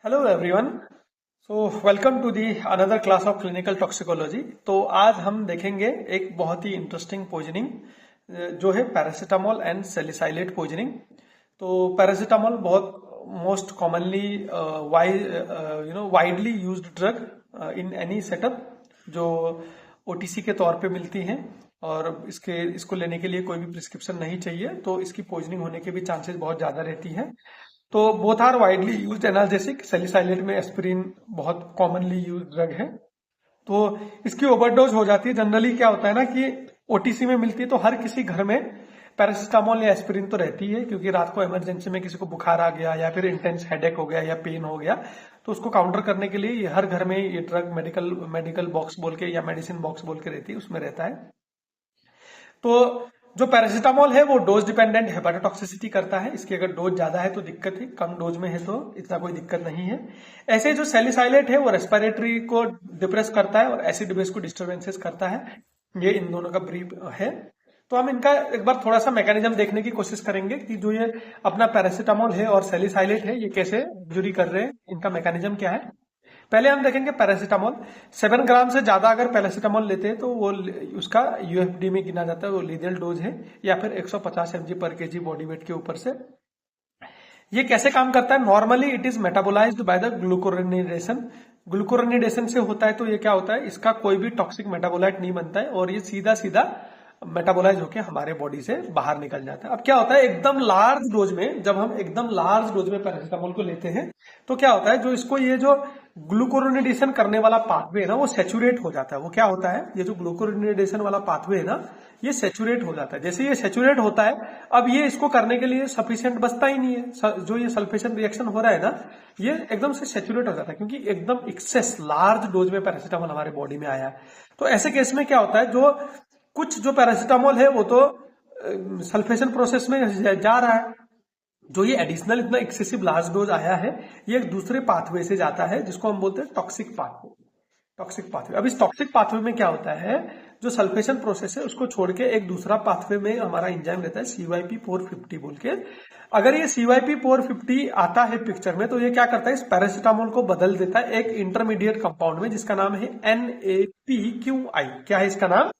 Hello everyone. Welcome to the another class of clinical toxicology. तो आज हम देखेंगे एक बहुत ही इंटरेस्टिंग पॉइजनिंग जो है पैरासीटामोल एंड सैलिसाइलेट पॉइजनिंग। तो पैरासीटामोल बहुत most commonly widely used drug in any setup जो ओटीसी के तौर पे मिलती हैं और इसको लेने के लिए कोई भी प्रिस्क्रिप्शन नहीं चाहिए, तो इसकी पॉइजनिंग होने के भी चांसेस बहुत ज्यादा रहती हैं। तो both are widely used analgesic. Salicylate में एस्पिरिन बहुत कॉमनली यूज ड्रग है। तो इसकी ओवरडोज हो जाती है। जनरली क्या होता है ना कि ओटीसी में मिलती है तो हर किसी घर में पैरासिटामोल या एस्पिरिन तो रहती है, क्योंकि रात को इमरजेंसी में किसी को बुखार आ गया या फिर इंटेंस हेडेक हो गया या पेन हो गया तो उसको काउंटर करने के लिए ये हर घर में ये ड्रग मेडिकल बॉक्स बोल के या मेडिसिन बॉक्स बोल के रहती है, उसमें रहता है। तो जो पैरासीटामोल है वो डोज डिपेंडेंट हेपाटोटॉक्सिसिटी करता है। इसकी अगर डोज ज्यादा है तो दिक्कत है, कम डोज में है तो इतना कोई दिक्कत नहीं है। ऐसे जो सैलिसाइलेट है वो रेस्पिरेटरी को डिप्रेस करता है और एसिड बेस को डिस्टर्बेंसेस करता है। ये इन दोनों का ब्रीफ है। तो हम इनका एक बार थोड़ा सा मैकेनिज्म देखने की कोशिश करेंगे कि जो ये अपना पैरासीटामोल है और सैलिसाइलेट है ये कैसे जुड़ी कर रहे हैं, इनका मैकेनिज्म क्या है। पहले हम देखेंगे पैरासीटामोल। 7 ग्राम से ज्यादा अगर पैरासीटामोल लेते हैं तो वो उसका यूएफडी में गिना जाता है, वो लीथल डोज है, या फिर 150 mg पर केजी बॉडी वेट के ऊपर से। ये कैसे काम करता है? Normally it is metabolised by the glucuronidation. Glucuronidation से होता है तो ये क्या होता है, इसका कोई भी टॉक्सिक मेटाबोलाइट नहीं बनता है और ये सीधा सीधा मेटाबोलाइज होकर हमारे बॉडी से बाहर निकल जाता है। अब क्या होता है, एकदम लार्ज डोज में, जब हम एकदम लार्ज डोज में पैरासीटामोल को लेते हैं तो क्या होता है, जो इसको ये जो ग्लूकोरोनिडेशन करने वाला पाथवे है ना वो सेचुरेट हो जाता है। वो क्या होता है, ये जो ग्लूकोरोनिडेशन वाला पाथवे है ना ये सेचुरेट हो जाता है। जैसे ये सेचुरेट होता है, अब ये इसको करने के लिए सफिशिएंट बचता ही नहीं है। जो ये सल्फेशन रिएक्शन हो रहा है ना ये एकदम से सेचुरेट हो जाता है, क्योंकि एकदम एक्सेस लार्ज डोज में पैरासीटामोल हमारे बॉडी में आया है। तो ऐसे केस में क्या होता है, जो कुछ जो पैरासीटामोल है वो तो सल्फेशन प्रोसेस में जा रहा है, जो ये एडिशनल इतना एक्सेसिव लार्ज डोज आया है ये एक दूसरे पाथवे से जाता है जिसको हम बोलते हैं टॉक्सिक पाथवे। टॉक्सिक पाथवे, अब इस टॉक्सिक पाथवे में क्या होता है, जो सल्फेशन प्रोसेस है उसको छोड़ के एक दूसरा पाथवे में हमारा एंजाइम रहता है CYP450 बोल के। अगर ये CYP450 आता है पिक्चर में तो ये क्या करता है, इस पैरासीटामोल को बदल देता है एक इंटरमीडिएट कंपाउंड में जिसका नाम है NAPQI। क्या है इसका नाम?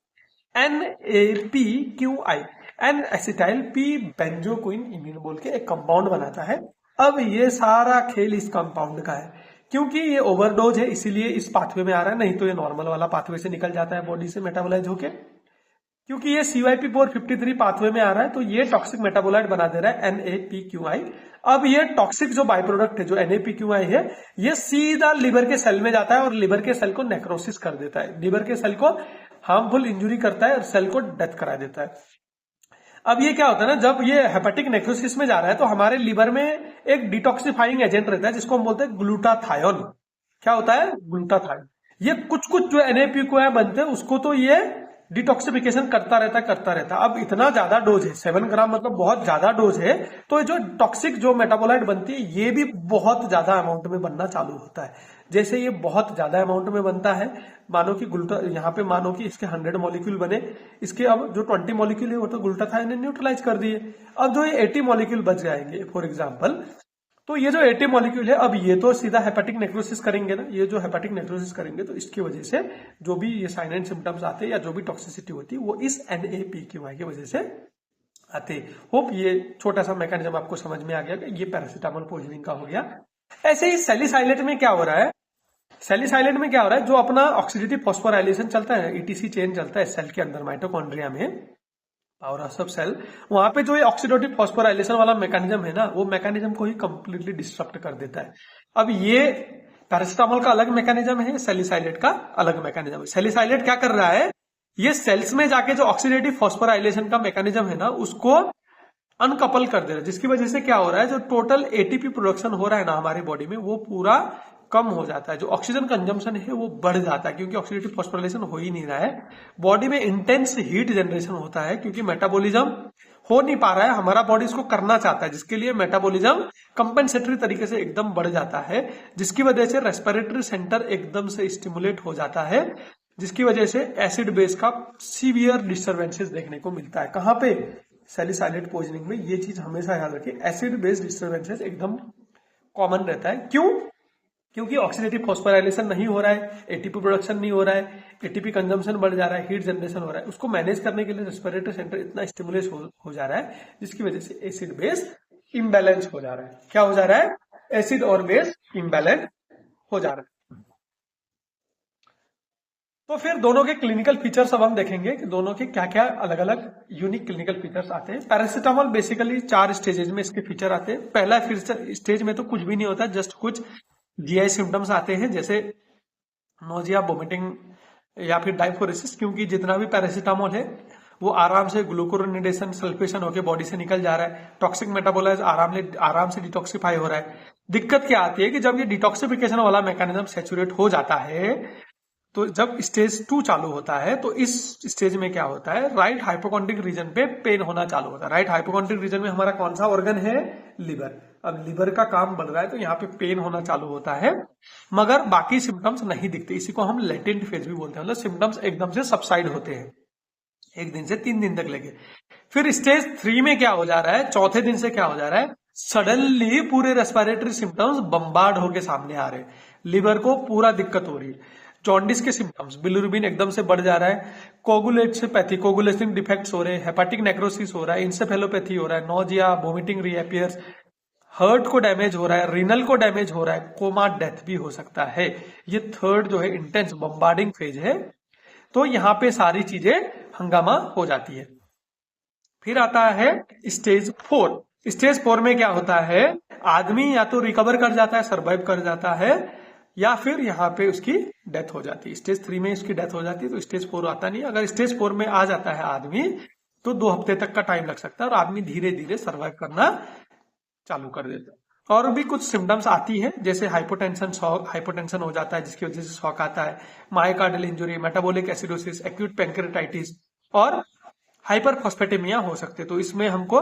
NAPQI, N acetyl P benzoquinone imine बोल के एक कंपाउंड बनाता है। अब ये सारा खेल इस कंपाउंड का है, क्योंकि ये ओवरडोज है इसीलिए इस पाथवे में आ रहा है, नहीं तो ये नॉर्मल वाला पाथवे से निकल जाता है बॉडी से मेटाबोलाइज होके। क्योंकि ये CYP453 पाथवे में आ रहा है तो ये टॉक्सिक मेटाबोलाइट बना दे रहा है NAPQI। अब ये टॉक्सिक जो बाई प्रोडक्ट है जो NAPQI है ये सीधा लिवर के सेल में जाता है और लिवर के सेल को नेक्रोसिस कर देता है, लिवर के सेल को हार्मफुल इंजुरी करता है और सेल को डेथ करा देता है। अब ये क्या होता है ना, जब ये हेपेटिक नेक्रोसिस में जा रहा है तो हमारे लिवर में एक डिटॉक्सिफाइंग एजेंट रहता है जिसको हम बोलते हैं ग्लूटाथायोन। क्या होता है? ग्लूटाथायोन। ये कुछ जो NAPQI बनते हैं उसको तो ये डिटॉक्सिफिकेशन करता रहता। अब इतना ज्यादा डोज है, 7 ग्राम मतलब बहुत ज्यादा डोज है, तो जो टॉक्सिक जो मेटाबोलाइट बनती है ये भी बहुत ज्यादा अमाउंट में बनना चालू होता है। जैसे ये बहुत ज्यादा अमाउंट में बनता है, मानो कि यहाँ पे मानो कि इसके 100 मॉलिक्यूल बने, इसके अब जो 20 मॉलिक्यूल है वो तो ग्लूटाथायोन ने न्यूट्रलाइज कर दिए। अब जो ये 80 मॉलिक्यूल बच जाएंगे फॉर एग्जाम्पल, तो ये जो 80 मॉलिक्यूल है अब ये तो सीधा हेपेटिक नेक्रोसिस करेंगे ना, ये जो हेपेटिक नेक्रोसिस करेंगे तो इसकी वजह से जो भी ये साइन एंड सिम्टम्स आते हैं या जो भी टॉक्सिसिटी होती है वो इस NAPQI की वजह से आते। होप ये छोटा सा मैकेनिज्म आपको समझ में आ गया कि ये पैरासीटामोल पॉइजनिंग का हो गया। ऐसे ही सैलिसाइलेट में क्या हो रहा है, सैलिसाइलेट में क्या हो रहा है, जो अपना ऑक्सीडेटिव फॉस्फोराइलेशन चलता है, ETC चेन चलता है सेल के अंदर माइटोकॉन्ड्रिया में, पावर ऑफ सेल, वहां पे जो ये ऑक्सीडेटिव फॉस्फोराइलेशन वाला मैकेनिज्म है ना वो मैकेनिज्म को ही कंप्लीटली डिस्टर्ब कर देता है। अब ये पैरासीटामोल का अलग मैकेनिज्म है, सैलिसाइलेट का अलग मैकेनिज्म है। सैलिसाइलेट क्या कर रहा है, ये सेल्स में जाके जो ऑक्सीडेटिव फॉस्फोराइलेशन का मैकेनिज्म है ना उसको अनकपल कर दे रहा है, जिसकी वजह से क्या हो रहा है, जो टोटल ATP प्रोडक्शन हो रहा है ना हमारी बॉडी में वो पूरा कम हो जाता है। जो ऑक्सीजन कंजम्पशन है वो बढ़ जाता है, क्योंकि ऑक्सीडेटिव फॉस्फोराइलेशन हो ही नहीं रहा है। बॉडी में इंटेंस हीट जनरेशन होता है क्योंकि मेटाबॉलिज्म हो नहीं पा रहा है, हमारा बॉडी इसको करना चाहता है, जिसके लिए मेटाबॉलिज्म कंपेंसेटरी तरीके से एकदम बढ़ जाता है, जिसकी वजह से रेस्पिरेटरी सेंटर एकदम से स्टिमुलेट हो जाता है, जिसकी वजह से एसिड बेस का सीवियर डिस्टर्बेंसेस देखने को मिलता है। कहां पे? सैलिसाइलेट पॉइजनिंग में। ये चीज हमेशा याद रखें, एसिड बेस डिस्टर्बेंसेस एकदम कॉमन रहता है। क्यों? क्योंकि ऑक्सीडेटिव फॉस्फोराइलेशन नहीं हो रहा है, एटीपी प्रोडक्शन नहीं हो रहा है, एटीपी कंजम्पशन बढ़ जा रहा है, हीट जनरेशन हो रहा है, उसको मैनेज करने के लिए रेस्पिरेटरी सेंटर इतना स्टिमुलेट हो जा रहा है, जिसकी वजह से एसिड बेस इम्बैलेंस हो जा रहा है। क्या हो जा रहा है? एसिड और बेस इम्बैलेंस हो जा रहा है। तो फिर दोनों के क्लिनिकल फीचर्स अब हम देखेंगे कि दोनों के क्या क्या अलग अलग यूनिक क्लिनिकल फीचर्स आते हैं। पैरासिटामोल बेसिकली 4 स्टेजेस में इसके फीचर आते हैं। पहला स्टेज में तो कुछ भी नहीं होता, जस्ट कुछ जीआई सिम्टम्स आते हैं, जैसे नोजिया, वोमिटिंग या फिर डाइफोरेसिस, क्योंकि जितना भी पैरासिटामोल है वो आराम से ग्लूकोरोनिडेशन सल्फेशन होकर बॉडी से निकल जा रहा है, टॉक्सिक मेटाबोलाइज आराम से डिटॉक्सिफाई हो रहा है। दिक्कत क्या आती है कि जब ये डिटॉक्सिफिकेशन वाला मैकेनिज्म सैचुरेट हो जाता है, तो जब स्टेज 2 चालू होता है, तो इस स्टेज में क्या होता है, राइट हाइपोकॉन्ड्रिक रीजन पे पेन होना चालू होता है। राइट हाइपोकॉन्ड्रिक रीजन में हमारा कौन सा ऑर्गन है? लिवर। अब लिवर का काम बढ़ रहा है तो यहाँ पे पेन होना चालू होता है, मगर बाकी सिम्टम्स नहीं दिखते। इसी को हम लेटेंट फेज भी बोलते हैं, मतलब सिम्टम्स एकदम से सबसाइड होते हैं 1 दिन से 3 दिन तक लेके। फिर स्टेज 3 में क्या हो जा रहा है, चौथे दिन से क्या हो जा रहा है, सडनली पूरे रेस्पिरेटरी सिम्टम्स बम्बार्ड होके सामने आ रहे हैं, लिवर को पूरा दिक्कत हो रही है। जॉन्डिस के सिम्टम्स, बिलिरुबिन एकदम से बढ़ जा रहा है, कोगुलेटोपैथी, कोगुलेशन डिफेक्ट्स हो रहे हैं, हेपाटिक नेक्रोसिस हो रहा है, इंसेफेलोपैथी हो रहा है, नोजिया, वोमिटिंग रीअपियर्स, हार्ट को डैमेज हो रहा है, रीनल को डैमेज हो रहा है, कोमा, डेथ भी हो सकता है। ये थर्ड जो है इंटेंस बम्बार्डिंग फेज है। तो यहाँ पे सारी चीजें हंगामा हो जाती है। फिर आता है स्टेज 4। स्टेज 4 में क्या होता है, आदमी या तो रिकवर कर जाता है, सर्वाइव कर जाता है, या फिर यहाँ पे उसकी डेथ हो जाती है। स्टेज 3 में उसकी डेथ हो जाती है, तो स्टेज 4 आता नहीं। अगर स्टेज 4 में आ जाता है आदमी, तो 2 हफ्ते तक का टाइम लग सकता है और आदमी धीरे धीरे सर्वाइव करना चालू कर देता है। और भी कुछ सिम्टम्स आती है, जैसे हाइपोटेंशन हो जाता है, जिसकी वजह से शॉक आता है, myocardial injury, metabolic acidosis, acute pancreatitis और हाइपरफॉस्फेटेमिया हो सकते। तो इसमें हमको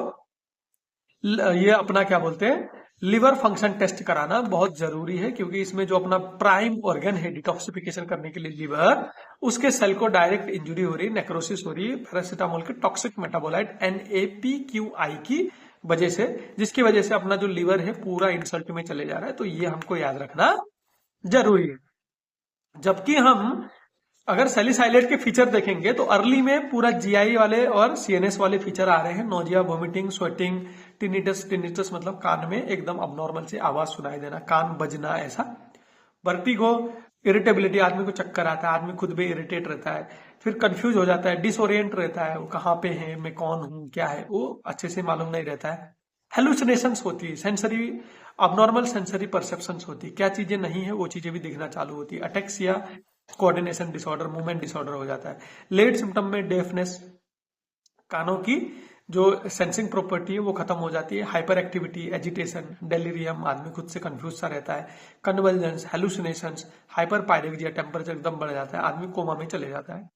ये अपना क्या बोलते हैं, लिवर फंक्शन टेस्ट कराना बहुत जरूरी है, क्योंकि इसमें जो अपना प्राइम ऑर्गन है डिटॉक्सिफिकेशन करने के लिए लिवर, उसके सेल को डायरेक्ट इंजुरी हो रही है, नेक्रोसिस हो रही है पैरासिटामोल के टॉक्सिक मेटाबोलाइट NAPQI की वजह से, जिसकी वजह से अपना जो लिवर है पूरा इंसल्ट में चले जा रहा है। तो ये हमको याद रखना जरूरी है। जबकि हम अगर सैलिसाइलेट के फीचर देखेंगे तो अर्ली में पूरा जीआई वाले और सीएनएस वाले फीचर आ रहे हैं, नोजिया, वोमिटिंग, स्वेटिंग, टिनिटस मतलब कान में एकदम अबनॉर्मल से आवाज सुनाई देना, कान बजना, ऐसा। वर्टिगो, इरिटेबिलिटी, आदमी को चक्कर आता है, आदमी खुद भी इरिटेट रहता है, फिर कंफ्यूज हो जाता है, डिसोरिएंट रहता है, वो कहाँ पे है, मैं कौन हूं, क्या है, वो अच्छे से मालूम नहीं रहता है। हेलुसिनेशंस होती है, सेंसरी अबनॉर्मल सेंसरी परसेप्शंस होती है, क्या चीजें नहीं है वो चीजें भी दिखना चालू होती है। Ataxia, coordination disorder, movement disorder हो जाता है। लेट सिम्टम में डेफनेस, कानों की जो सेंसिंग प्रॉपर्टी है वो खत्म हो जाती है, हाइपर एक्टिविटी, एजिटेशन, डेलीरियम, आदमी खुद से कंफ्यूज सा रहता है, कन्वल्जेंस, हेलुसिनेशंस, हाइपर पायरेक्सिया, टेम्परेचर एकदम बढ़ जाता है, आदमी कोमा में चले जाता है।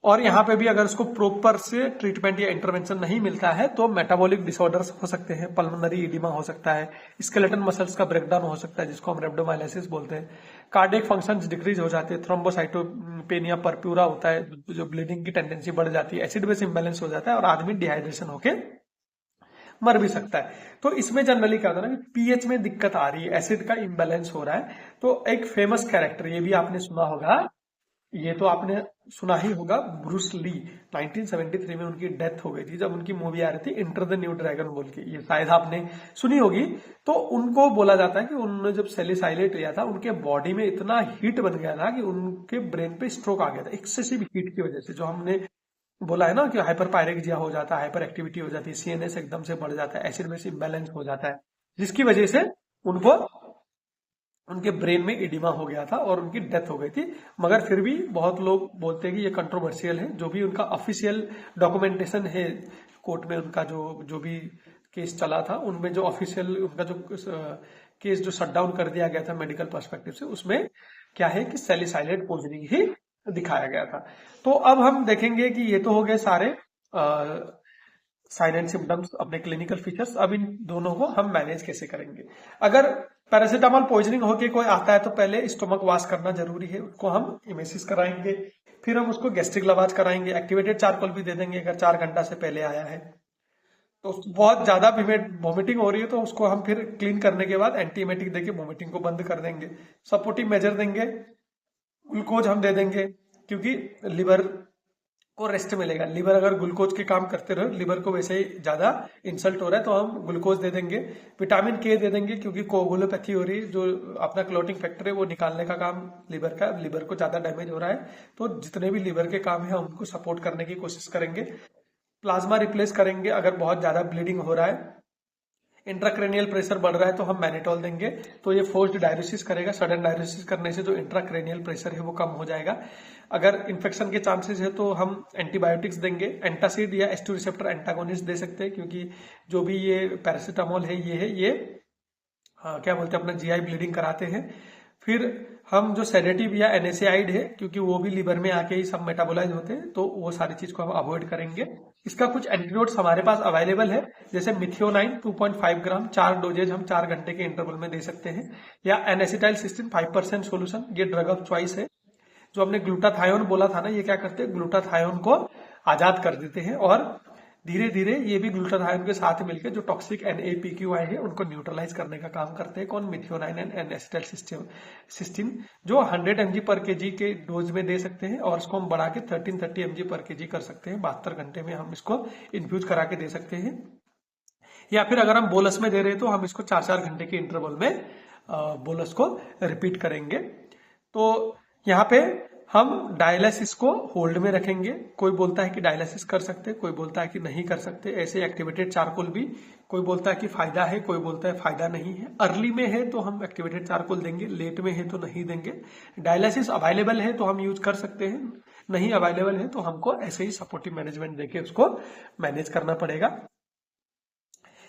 और यहाँ पे भी अगर उसको प्रॉपर से ट्रीटमेंट या इंटरवेंशन नहीं मिलता है तो मेटाबॉलिक डिसऑर्डर्स हो सकते हैं, पल्मोनरी एडिमा हो सकता है, स्केलेटन मसल्स का ब्रेकडाउन हो सकता है, जिसको हम रेब्डोमाइलिसिस बोलते हैं, कार्डियक फंक्शंस डिक्रीज हो जाते हैं, थ्रोम्बोसाइटोपेनिया, परप्यूरा होता है, जो ब्लीडिंग की टेंडेंसी बढ़ जाती है, एसिड बेस इंबैलेंस हो जाता है और आदमी डिहाइड्रेशन होके मर भी सकता है। तो इसमें जनरली क्या होता है ना, पीएच में दिक्कत आ रही है, एसिड का इंबैलेंस हो रहा है। तो एक फेमस कैरेक्टर, ये भी आपने सुना होगा, ये तो आपने सुना ही होगा, ब्रूस ली, 1973 में उनकी डेथ हो गई थी जब उनकी मूवी आ रही थी इंटर द न्यू ड्रैगन बोल के, ये शायद आपने सुनी होगी। तो उनको बोला जाता है कि उन्होंने जब सैलिसाइलेट लिया था, उनके बॉडी में इतना हीट बन गया था कि उनके ब्रेन पे स्ट्रोक आ गया था एक्सेसिव हीट की वजह से। जो हमने बोला है ना कि हाइपर पायरेक्सिया हो जाता है, हाइपर एक्टिविटी हो जाती है, सीएनएस एकदम से बढ़ जाता है, एसिड बेस इंबैलेंस हो जाता है, जिसकी वजह से उनको उनके ब्रेन में एडिमा हो गया था और उनकी डेथ हो गई थी। मगर फिर भी बहुत लोग बोलते हैं कि ये कंट्रोवर्शियल है। जो भी उनका ऑफिशियल डॉक्यूमेंटेशन है कोर्ट में, उनका जो भी केस चला था, उनमें जो ऑफिशियल उनका जो केस जो शट डाउन कर दिया गया था मेडिकल पर्सपेक्टिव से, उसमें क्या है कि सैलिसाइलेट पॉइजनिंग ही दिखाया गया था। तो अब हम देखेंगे कि ये तो हो गए सारे साइन एंड सिम्टम्स, अपने क्लिनिकल फीचर्स। अब इन दोनों को हम मैनेज कैसे करेंगे। अगर पैरासिटामोल पॉइजनिंग होके कोई आता है तो पहले स्टोमक वॉश करना जरूरी है, उसको हम इमेसिस कराएंगे, फिर हम उसको गैस्ट्रिक लवाज कराएंगे, एक्टिवेटेड चारकोल भी दे देंगे अगर 4 घंटा से पहले आया है तो बहुत ज्यादा वॉमिटिंग हो रही है तो उसको हम फिर क्लीन करने के बाद एंटीएमेटिक देके वॉमिटिंग को बंद कर देंगे। सपोर्टिव मेजर देंगे, ग्लूकोज हम दे देंगे, क्योंकि लिवर को रेस्ट मिलेगा। लिवर अगर ग्लूकोज के काम करते रहे, लिवर को वैसे ही ज्यादा इंसल्ट हो रहा है, तो हम ग्लूकोज दे देंगे। विटामिन के दे देंगे, क्योंकि कोगुलोपैथी हो रही है, जो अपना क्लॉटिंग फैक्टर है वो निकालने का काम लिवर का, लिवर को ज्यादा डैमेज हो रहा है, तो जितने भी लिवर के काम है हम उनको सपोर्ट करने की कोशिश करेंगे। प्लाज्मा रिप्लेस करेंगे अगर बहुत ज्यादा ब्लीडिंग हो रहा है। इंट्राक्रेनियल प्रेशर बढ़ रहा है तो हम मैनिटोल देंगे, तो ये फोर्स्ड डायलिसिस करेगा। सडन डायलिसिस करने से जो इंट्राक्रेनियल प्रेशर है वो कम हो जाएगा। अगर इन्फेक्शन के चांसेस है तो हम एंटीबायोटिक्स देंगे। एंटासिड या एस2 रिसेप्टर एंटागोनिस्ट दे सकते हैं, क्योंकि जो भी ये पैरासीटामोल है ये क्या बोलते हैं, अपना जीआई ब्लीडिंग कराते हैं। फिर हम जो सेडेटिव या एनएसएआइड है, क्योंकि वो भी लिवर में आके ही सब मेटाबोलाइज होते हैं, तो वो सारी चीज को हम अवॉइड करेंगे। इसका कुछ एंटीडोट्स हमारे पास अवेलेबल है, जैसे मिथियोनाइन 2.5 ग्राम 4 डोजेज हम 4 घंटे के इंटरवल में दे सकते हैं, या एनेसिटाइलसिस्टीन 5% सोल्यूशन, ये ड्रग ऑफ चॉइस है। जो हमने ग्लूटाथायोन बोला था ना, ये क्या करते हैं, ग्लूटाथायोन को आजाद कर देते हैं, और धीरे धीरे ये भी ग्लूटाथायोन के साथ मिलकर जो टॉक्सिक NAPQI है उनको न्यूट्रलाइज करने का काम करते हैं। कौन, मिथियोनाइन एंड एनेसिटाइलसिस्टीन, जो 100 mg पर kg के डोज में दे सकते हैं, और इसको हम बढ़ा के 1330 mg पर kg कर सकते हैं। 72 घंटे में हम इसको इन्फ्यूज करा के दे सकते हैं। या फिर अगर हम बोलस में दे रहे हैं तो हम इसको 4-4 घंटे के इंटरवल में बोलस को रिपीट करेंगे। तो यहाँ पे हम डायलिसिस को होल्ड में रखेंगे। कोई बोलता है कि डायलिसिस कर सकते, कोई बोलता है कि नहीं कर सकते। ऐसे एक्टिवेटेड चारकोल भी कोई बोलता है कि फायदा है, कोई बोलता है फायदा नहीं है। अर्ली में है तो हम एक्टिवेटेड चारकोल देंगे, लेट में है तो नहीं देंगे। डायलिसिस अवेलेबल है तो हम यूज कर सकते हैं, नहीं अवेलेबल है तो हमको ऐसे ही सपोर्टिव मैनेजमेंट देके उसको मैनेज करना पड़ेगा।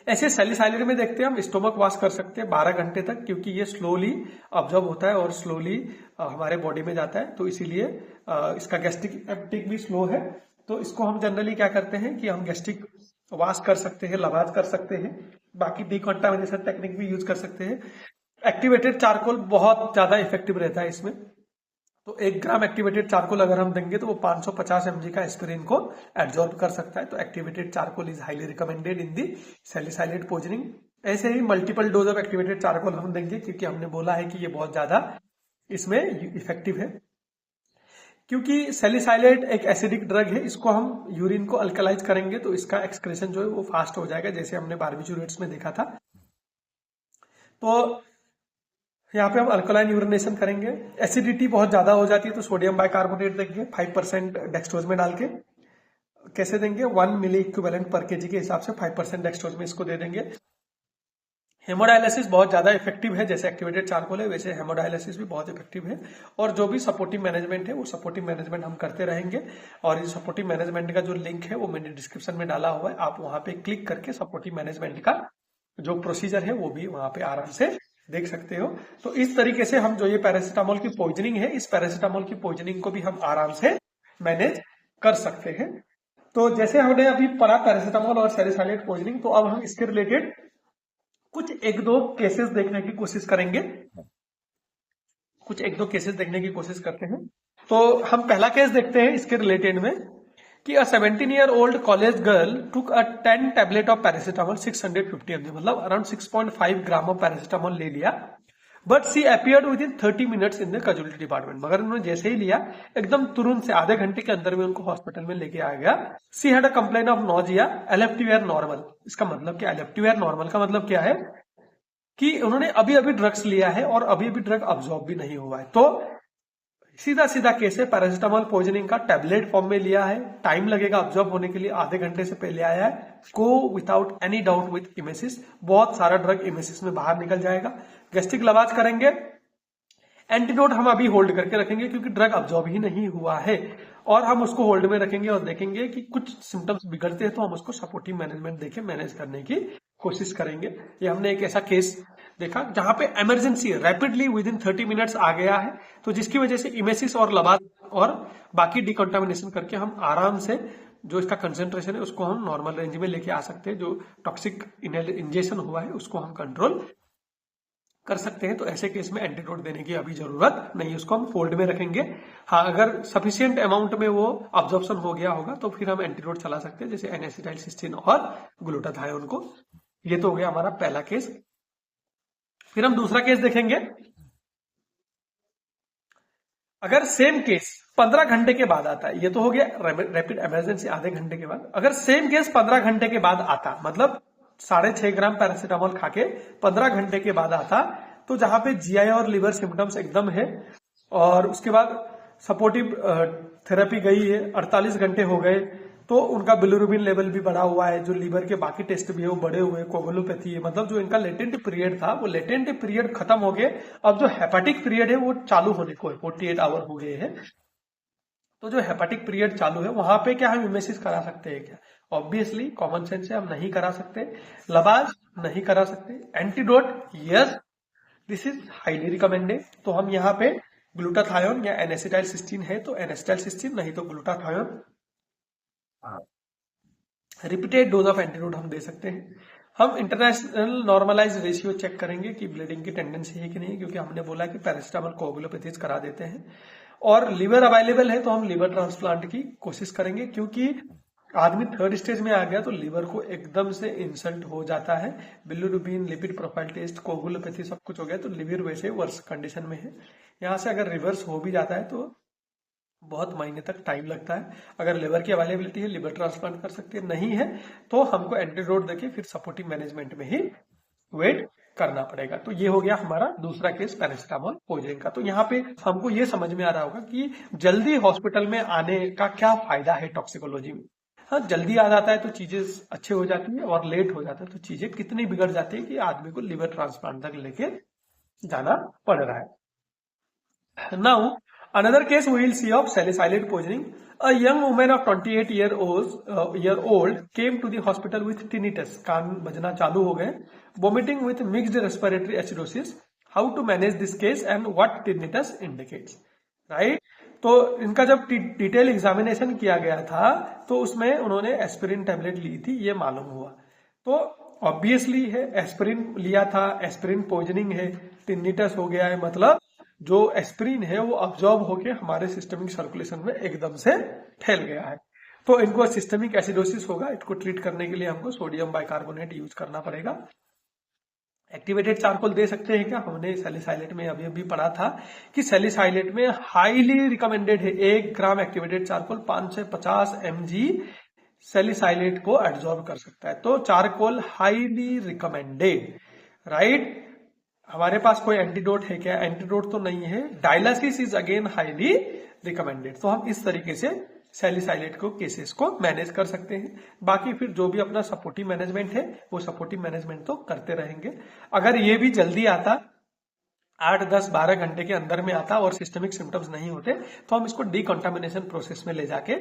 ऐसे सैलिसाइलेट में देखते हैं हम स्टोमक वॉश कर सकते हैं 12 घंटे तक, क्योंकि ये स्लोली ऑब्जॉर्ब होता है और स्लोली हमारे बॉडी में जाता है, तो इसीलिए इसका गैस्ट्रिक एप्टिक भी स्लो है। तो इसको हम जनरली क्या करते हैं कि हम गैस्ट्रिक वॉश कर सकते हैं, लवाज कर सकते हैं, बाकी डिकॉन्टामिनेशन टेक्निक भी यूज कर सकते हैं। एक्टिवेटेड चारकोल बहुत ज्यादा इफेक्टिव रहता है इसमें। तो 1 ग्राम एक्टिवेटेड चारकोल अगर हम देंगे तो वो 550 mg का एस्पिरिन को एब्जॉर्ब कर सकता है। तो activated charcoal is highly recommended in the salicylate poisoning. ऐसे ही multiple dose of activated charcoal हम देंगे, क्योंकि हमने बोला है कि ये बहुत ज्यादा इसमें इफेक्टिव है। क्योंकि सैलिसाइलेट एक एसिडिक ड्रग है, इसको हम यूरिन को अल्कलाइज करेंगे तो इसका एक्सक्रेशन जो है वो फास्ट हो जाएगा, जैसे हमने बार्बिट्यूरेट्स में देखा था। तो यहाँ पे हम अल्कलाइन यूरिनेशन करेंगे। एसिडिटी बहुत ज्यादा हो जाती है तो सोडियम बाइकार्बोनेट देंगे 5% डेक्सट्रोज में डाल के। कैसे देंगे, 1 मिली इक्विवेलेंट पर kg के हिसाब से 5% डेक्सट्रोज में इसको दे देंगे। हेमोडायलिसिस बहुत ज्यादा इफेक्टिव है, जैसे एक्टिवेटेड चारकोल है वैसे हेमोडायलिसिस भी बहुत इफेक्टिव है। और जो भी सपोर्टिव मैनेजमेंट है वो सपोर्टिव मैनेजमेंट हम करते रहेंगे। और इस सपोर्टिव मैनेजमेंट का जो लिंक है वो मैंने डिस्क्रिप्शन में डाला हुआ है, आप वहां पे क्लिक करके सपोर्टिव मैनेजमेंट का जो प्रोसीजर है वो भी वहां पे आराम से देख सकते हो। तो इस तरीके से हम जो ये पैरासीटामोल की पॉइजनिंग है, इस पैरासीटामोल की पॉइजनिंग को भी हम आराम से मैनेज कर सकते हैं। तो जैसे हमने अभी पढ़ा पैरासीटामोल और सैलिसाइलेट पॉइजनिंग, तो अब हम इसके रिलेटेड कुछ 1-2 केसेस देखने की कोशिश करेंगे। करते हैं। तो हम पहला केस देखते हैं इसके रिलेटेड में, कि a 17-year-old college girl took a 10 tablet of paracetamol 650 mg, मतलब अराउंड 6.5 ग्राम ऑफ पैरासीटामोल ले लिया। But she appeared within 30 minutes in the casualty department, मगर उन्होंने जैसे ही लिया एकदम तुरंत से आधे घंटे के अंदर में उनको हॉस्पिटल में लेके आ गया। She had a complain of nausea, LFT-were normal. इसका मतलब क्या, LFT-were नॉर्मल का मतलब क्या है कि उन्होंने अभी अभी ड्रग्स लिया है और अभी अभी ड्रग अब्जॉर्ब भी नहीं हुआ है। तो सीधा सीधा केस है, पैरासीटामोल पॉइजनिंग का टैबलेट फॉर्म में लिया है, टाइम लगेगा ऑब्जॉर्ब होने के लिए, आधे घंटे से पहले आया है। Go without any doubt with emesis, बहुत सारा ड्रग इमेसिस में बाहर निकल जाएगा। गैस्ट्रिक लवाज करेंगे, एंटीडोट हम अभी होल्ड करके रखेंगे क्योंकि ड्रग अब्जॉर्ब ही नहीं हुआ है, और हम उसको होल्ड में रखेंगे और देखेंगे कि कुछ सिम्टम्स बिगड़ते हैं तो हम उसको सपोर्टिव मैनेजमेंट देके मैनेज करने की कोशिश करेंगे। ये हमने एक ऐसा केस देखा जहां पे emergency rapidly within 30 minutes आ गया है, तो जिसकी वजह से इमेसिस और लबाद और बाकी डिकॉन्टामिनेशन करके हम आराम से जो इसका कंसेंट्रेशन है उसको हम नॉर्मल रेंज में लेके आ सकते हैं। जो टॉक्सिक इंजेक्शन हुआ है उसको हम कंट्रोल कर सकते हैं, तो ऐसे केस में एंटीडोट देने की अभी जरूरत नहीं, उसको हम होल्ड में रखेंगे। हाँ, अगर सफिशिएंट अमाउंट में वो अब्जॉर्प्शन हो गया होगा तो फिर हम एंटीडोट चला सकते हैं, जैसे N-एसिटाइलसिस्टीन और ग्लूटाथायोन को। ये तो हो गया हमारा पहला केस। फिर हम दूसरा केस देखेंगे। अगर सेम केस 15 घंटे के बाद आता है, ये तो हो गया रैपिड इमरजेंसी आधे घंटे के बाद। अगर सेम केस 15 घंटे के बाद आता, मतलब 6.5 ग्राम पैरासीटामोल खाके 15 घंटे के बाद आता, तो जहां पे जीआई और लिवर सिम्टम्स एकदम है और उसके बाद सपोर्टिव थेरेपी गई है, 48 घंटे हो गए, तो उनका बिलिरुबिन लेवल भी बढ़ा हुआ है, जो लीवर के बाकी टेस्ट भी है वो बढ़े हुए, कोगुलोपैथी है, मतलब जो इनका लेटेंट पीरियड था वो लेटेंट पीरियड खत्म हो गए, अब जो हेपाटिक पीरियड है वो चालू होने को है, 48 आवर हो गए हैं। तो जो हेपाटिक पीरियड चालू है वहां पे क्या हम इमेसिस करा सकते हैं क्या? ऑब्वियसली कॉमन सेंस से हम नहीं करा सकते, लबाज नहीं करा सकते, antidote yes, this is highly recommended. तो हम यहाँ पे ग्लूटाथायोन या N-एसिटाइलसिस्टीन है तो N-एसिटाइलसिस्टीन, नहीं तो glutathione, repeated dose of antidote हम दे सकते हैं। हम इंटरनेशनल नॉर्मलाइज रेशियो चेक करेंगे कि ब्लीडिंग की टेंडेंसी है कि नहीं, क्योंकि हमने बोला कि पैरासिटामोल कोगुलोपैथीज करा देते हैं। और लिवर अवेलेबल है तो हम लिवर ट्रांसप्लांट की कोशिश करेंगे, क्योंकि आदमी थर्ड स्टेज में आ गया तो लिवर को एकदम से इंसल्ट हो जाता है, bilirubin, lipid profile test, coagulopathy सब कुछ हो गया, तो लिवर वैसे वर्स कंडीशन में है। यहाँ से अगर रिवर्स हो भी जाता है तो बहुत महीने तक टाइम लगता है। अगर लिवर की अवेलेबिलिटी है लिवर ट्रांसप्लांट कर सकते हैं, नहीं है तो हमको एंटीडोट देके फिर सपोर्टिव मैनेजमेंट में ही वेट करना पड़ेगा। तो ये हो गया हमारा दूसरा केस पैरासिटामोल पॉइजनिंग का। तो यहाँ पे हमको ये समझ में आ रहा होगा कि जल्दी हॉस्पिटल में आने का क्या फायदा है टॉक्सिकोलॉजी में। हाँ, जल्दी आ जाता है तो चीजें अच्छे हो जाती है, और लेट हो जाता है तो चीजें कितनी बिगड़ जाती है कि आदमी को लिवर ट्रांसप्लांट तक लेके जाना पड़ रहा है। Now another case we will see of salicylate poisoning. A young woman of 28 year old came to the hospital with tinnitus, कान बजना चालू हो गए, vomiting with mixed respiratory acidosis. How to manage this case and what tinnitus indicates, right? तो इनका जब detail examination किया गया था तो उसमें उन्होंने एस्पिरिन टैबलेट ली थी, ये मालूम हुआ। तो ऑब्वियसली है एस्पिरिन लिया था, एस्पिरिन पॉइजनिंग है, टिनिटस हो गया है, मतलब जो एस्पिरिन है वो अब्जॉर्ब होके हमारे सिस्टमिक सर्कुलेशन में एकदम से फैल गया है, तो इनको सिस्टमिक एसिडोसिस होगा। इसको ट्रीट करने के लिए हमको सोडियम बाइकार्बोनेट यूज करना पड़ेगा। एक्टिवेटेड चारकोल दे सकते हैं क्या? हमने सैलिसाइलेट में अभी पढ़ा था कि सैलिसाइलेट में हाईली रिकमेंडेड है 1 ग्राम एक्टिवेटेड चारकोल 5 से 50 mg सैलिसाइलेट को एब्जॉर्ब कर सकता है, तो चारकोल हाईली रिकमेंडेड, राइट। हमारे पास कोई एंटीडोट है क्या? एंटीडोट तो नहीं है। Dialysis is again highly recommended. तो हम इस तरीके से सैलिसाइलेट को केसेस को मैनेज कर सकते हैं। बाकी फिर जो भी अपना सपोर्टिव मैनेजमेंट है वो सपोर्टिव मैनेजमेंट तो करते रहेंगे। अगर ये भी जल्दी आता, 8, 10, 12 घंटे के अंदर में आता और सिस्टमिक सिम्टम्स नहीं होते तो हम इसको डिकंटामिनेशन प्रोसेस में ले जाके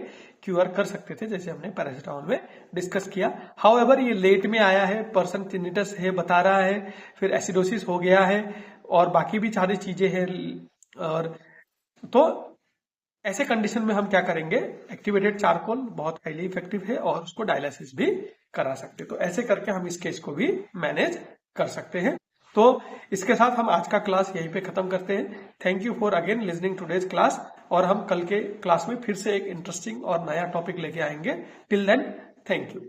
क्यूर कर सकते थे, जैसे हमने पैरासिटामोल में डिस्कस किया। हाउएवर ये लेट में आया है, पर्सन टिनिटस है बता रहा है, फिर एसिडोसिस हो गया है और बाकी भी सारी चीजें हैं, और तो ऐसे कंडीशन में हम क्या करेंगे, एक्टिवेटेड चारकोल बहुत हाईली इफेक्टिव है और उसको डायलिसिस भी करा सकते, तो ऐसे करके हम इस केस को भी मैनेज कर सकते हैं। तो इसके साथ हम आज का क्लास यहीं पे खत्म करते हैं। Thank you for again listening today's class, और हम कल के क्लास में फिर से एक इंटरेस्टिंग और नया टॉपिक लेके आएंगे। Till then thank you.